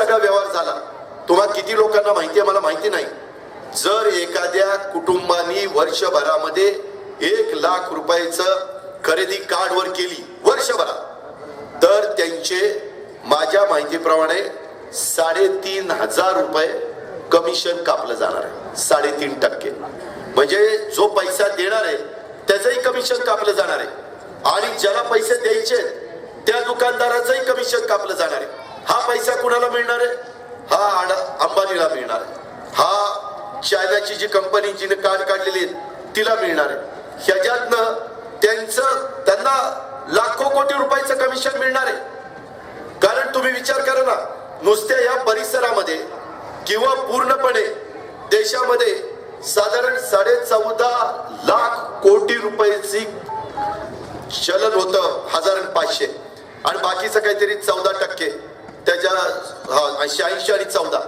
सगळा व्यवहार झाला. तुम्हाला किती लोकांना माहिती आहे मला माहिती नाही. जर एखाद्या कुटुंबानी वर्षभरामध्ये 1 लाख रुपयाचं खरेदी कार्डवर केली वर्षभरात, तर त्यांचे माझ्या माहितीप्रमाणे 3,500 रुपये कमिशन कापलं जाणार आहे. 3.5%. म्हणजे जो पैसा देणार आहे त्याचंही कमिशन कापलं जाणार आहे आणि ज्याला पैसे द्यायचे त्या दुकानदाराचंही कमिशन कापलं जाणार आहे. हा पैसा कुणाला मिळणार आहे? हा अंबानीला मिळणार आहे. हा चायनाची जी कंपनी जिने कार्ड काढलेली आहेत तिला मिळणार आहे. ह्याच्यातनं त्यांना लाखो कोटी रुपयाचं कमिशन मिळणार आहे. कारण तुम्ही विचार करा ना, नुसत्या या परिसरामध्ये किंवा पूर्णपणे देशामध्ये साधारण 14.5 लाख कोटी रुपयाची चलन होतं 1500 आणि बाकीचं काहीतरी 14%. त्याच्या 80 आणि 14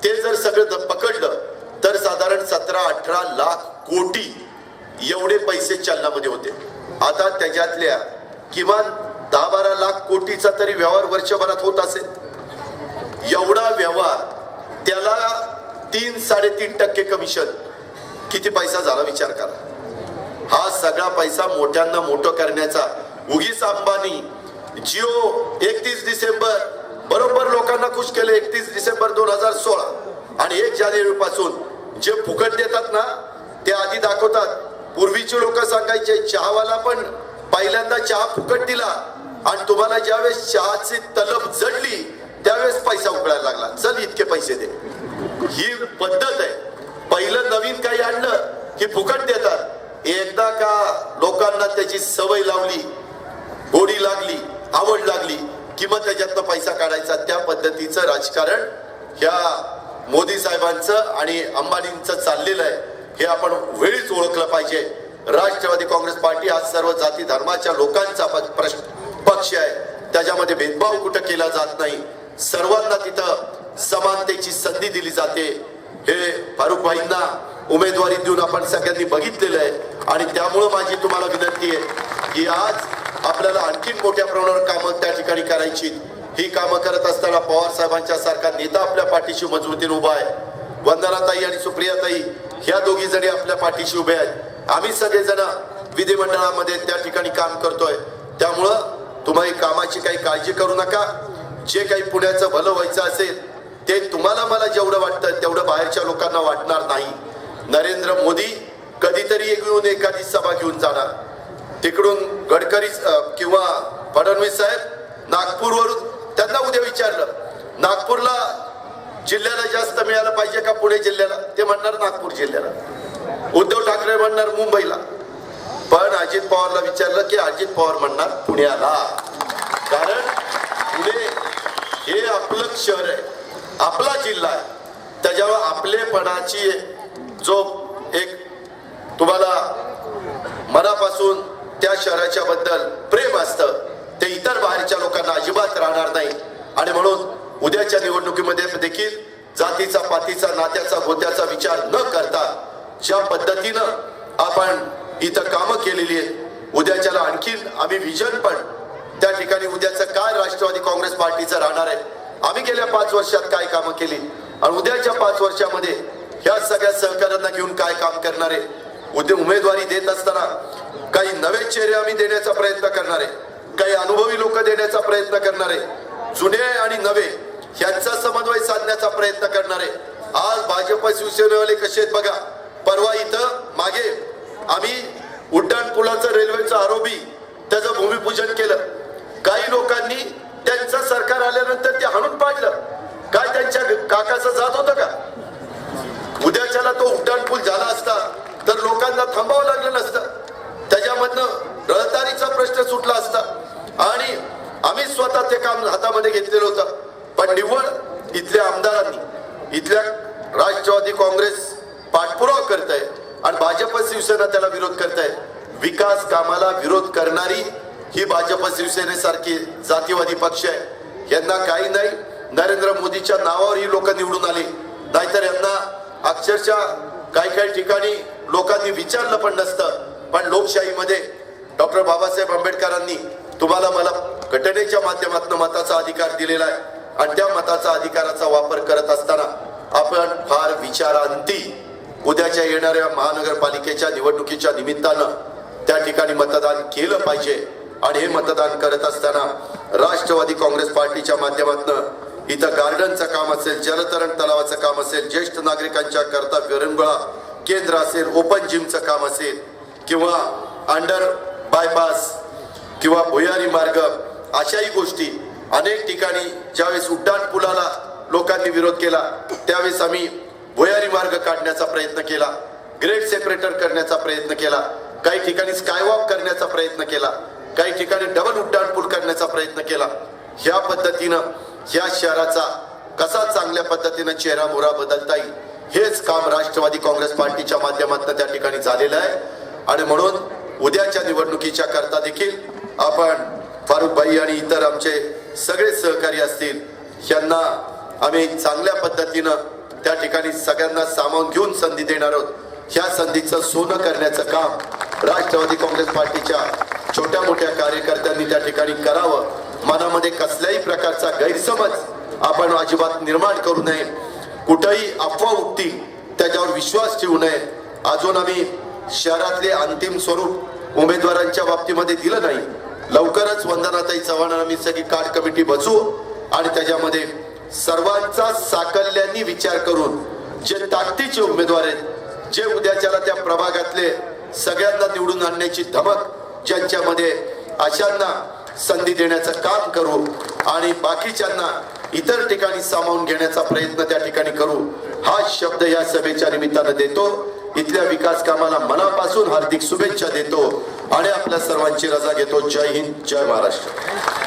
ते जर सगळं पकडलं तर साधारण 17-18 लाख कोटी एवढे पैसे चलनामध्ये होते. आता त्याच्यातल्या किमान 10-12 लाख कोटीचा तरी व्यवहार वर्षभरात होत असेल. एवढा व्यवहार त्याला 3-3.5% कमिशन. किती पैसा झाला विचार करा. हा सगळा पैसा मोठ्यांना मोठं करण्याचा उगीच अंबानी जिओ 31 डिसेंबर बरोबर लोकांना खुश केले. 31 डिसेंबर 2016 आणि 1 जानेवारी पासून जे फुकट देतात ना ते आधी दाखवतात. पूर्वीचे लोक सांगायचे चहावाला पण पहिल्यांदा चहा फुकट दिला आणि तुम्हाला ज्यावेळेस चहाची तलब जडली त्यावेळेस पैसा उकळायला लागला. चल इतके पैसे दे. ही पद्धत आहे. पहिलं नवीन काही आणलं की फुकट देतात. एकदा का लोकांना त्याची सवय लावली, गोडी लागली, आवड लागली की मग त्याच्यातनं पैसा काढायचा. त्या पद्धतीचं राजकारण ह्या मोदी साहेबांचं आणि अंबानींचं चाललेलं आहे. हे आपण वेळीच ओळखलं पाहिजे. राष्ट्रवादी काँग्रेस पार्टी हा सर्व जाती धर्माच्या लोकांचा पक्ष आहे. त्याच्यामध्ये भेदभाव कुठं केला जात नाही. सर्वांना तिथं समानतेची संधी दिली जाते. हे फारुख भाईंना उमेदवारी देऊन आपण सगळ्यांनी बघितलेलं आहे आणि त्यामुळं माझी तुम्हाला विनंती आहे की आज आपल्याला आणखी मोठ्या प्रमाणावर कामं त्या ठिकाणी करायची. ही कामं करत असताना पवार साहेबांच्या सारखा नेता आपल्या पाठीशी मजबूतीने उभा आहे. वंदनाताई आणि सुप्रियाताई ह्या दोघी जणी आपल्या पाठीशी उभे आहेत. आम्ही सगळेजण विधिमंडळामध्ये त्या ठिकाणी काम करतोय. त्यामुळं तुम्ही कामाची काही काळजी करू नका. जे काही पुण्याचं भलं व्हायचं असेल ते तुम्हाला मला जेवढं वाटतं तेवढं बाहेरच्या लोकांना वाटणार नाही. नरेंद्र मोदी कधीतरी येऊन एखादी सभा घेऊन जाणार. तिकडून गडकरी किंवा फडणवीस साहेब नागपूरवरून त्यांना उद्या विचारलं नागपूरला जिल्ह्याला जास्त मिळालं पाहिजे का पुणे जिल्ह्याला, ते म्हणणार नागपूर जिल्ह्याला. उद्धव ठाकरे म्हणणार मुंबईला. पण अजित पवारला विचारलं की अजित पवार म्हणणार पुण्याला. कारण पुणे हे आपलं शहर आहे, आपला जिल्हा आहे. त्याच्यावर आपलेपणाची जो एक तुम्हाला मनापासून त्या शहराच्या बद्दल प्रेम असतं ते इतर बाहेरच्या लोकांना अजिबात राहणार नाही. आणि म्हणून उद्याच्या निवडणुकीमध्ये देखील जातीचा, पातीचा, नात्याचा, गोत्याचा विचार न करता ज्या पद्धतीनं आपण इथं कामं केलेली आहेत, उद्याच्याला आणखीन आम्ही विजन पण त्या ठिकाणी उद्याचं काय राष्ट्रवादी काँग्रेस पार्टीचं राहणार आहे, आम्ही गेल्या 5 वर्षात काय कामं केली आणि उद्याच्या 5 वर्षामध्ये ह्या सगळ्या सहकार्यांना घेऊन काय काम करणार आहे. उद्या उमेदवारी देत असताना काही नवे चेहरे आम्ही देण्याचा प्रयत्न करणार आहे, काही अनुभवी लोक देण्याचा प्रयत्न करणार आहे, जुने आणि नवे ह्यांचा समन्वय साधण्याचा प्रयत्न करणार आहे. आज भाजप शिवसेनेवाले कसे आहेत बघा. परवा इथं मागे आम्ही उड्डाण पुलाचं रेल्वेचं आरोपी त्याचं भूमिपूजन केलं. काही लोकांनी त्यांचं सरकार आल्यानंतर ते हाणून पाडलं. काय त्यांच्या काकाचं जात होतं का? उद्याच्याला तो उड्डाण पूल झाला असता तर लोकांना थांबावं लागलं नसतं. त्याच्यामधनं रहदारीचा प्रश्न सुटला असता आणि आम्ही स्वतः ते काम हातामध्ये घेतलेलं होतं. पण निव्वळ इथल्या आमदारांनी, इथल्या राष्ट्रवादी काँग्रेस पाठपुरावा करत आहे आणि भाजप शिवसेना त्याला विरोध करत आहे. विकास कामाला विरोध करणारी ही भाजप शिवसेनेसारखी जातीवादी पक्ष आहे. यांना काही नाही. नरेंद्र मोदीच्या नावावर ही लोक निवडून आली, नाहीतर यांना अक्षरशः काही ठिकाणी लोकांनी विचारलं पण नसतं. पण लोकशाहीमध्ये डॉक्टर बाबासाहेब आंबेडकरांनी तुम्हाला मला घटनेच्या माध्यमातून मताचा अधिकार दिलेला आहे आणि त्या मताचा अधिकाराचा वापर करत असताना आपण फार विचारांती उद्याच्या येणाऱ्या महानगरपालिकेच्या निवडणुकीच्या निमित्तानं त्या ठिकाणी मतदान केलं पाहिजे। आणि हे मतदान करत असताना राष्ट्रवादी काँग्रेस पार्टीच्या माध्यमातून इथं गार्डनचं काम असेल, जलतरण तलावाचं काम असेल, ज्येष्ठ नागरिकांच्या करता विरंगुळा केंद्र असेल, ओपन जिमचं काम असेल किंवा अंडर बायपास किंवा भुयारी मार्ग, अशाही गोष्टी अनेक ठिकाणी ज्यावेळेस उड्डाण पुलाला लोकांनी विरोध केला त्यावेळेस आम्ही भुयारी मार्ग काढण्याचा प्रयत्न केला, ग्रेड सेपरेटर करण्याचा प्रयत्न केला, काही ठिकाणी स्कायवॉक करण्याचा प्रयत्न केला, काही ठिकाणी डबल उड्डाण पूल करण्याचा प्रयत्न केला। ह्या पद्धतीनं ह्या शहराचा कसा चांगल्या पद्धतीनं चेहरा मोहरा बदलता येईल हेच काम राष्ट्रवादी काँग्रेस पार्टीच्या माध्यमातून त्या ठिकाणी झालेलं आहे। आणि म्हणून उद्याच्या निवडणुकीच्या करता देखील आपण फारुख भाई आणि इतर आमचे सगळे सहकारी असतील यांना आम्ही चांगल्या पद्धतीनं त्या ठिकाणी सगळ्यांना सामावून घेऊन संधी देणार आहोत। ह्या संधीचं सोनं करण्याचं काम राष्ट्रवादी काँग्रेस पार्टीच्या छोट्या मोठ्या कार्यकर्त्यांनी त्या ठिकाणी करावं। मनामध्ये कसल्याही प्रकारचा गैरसमज आपण अजिबात निर्माण करू नये, कुठेही अफवा उठतील त्याच्यावर विश्वास ठेवू नये। अजून आम्ही शहरातले अंतिम स्वरूप उमेदवारांच्या बाबतीमध्ये दिलं नाही, लवकरच वंदनाताई चव्हाणांना मी सगळी कार्ड कमिटी बसवू आणि त्याच्यामध्ये सर्वांचा साकल्याने विचार करून जे ताकदीचे उमेदवार आहेत, जे उद्याच्याला त्या प्रभागातले सगळ्यांना निवडून आणण्याची धमक ज्यांच्यामध्ये, अशांना संधी देण्याचं काम करू आणि बाकीच्यांना इतर ठिकाणी सामावून घेण्याचा प्रयत्न त्या ठिकाणी करू, हा शब्द या सभेच्या निमित्तानं देतो। इथल्या विकास कामाला मनापासून हार्दिक शुभेच्छा देतो आणि आपल्या सर्वांची रजा घेतो। जय हिंद, जय महाराष्ट्र।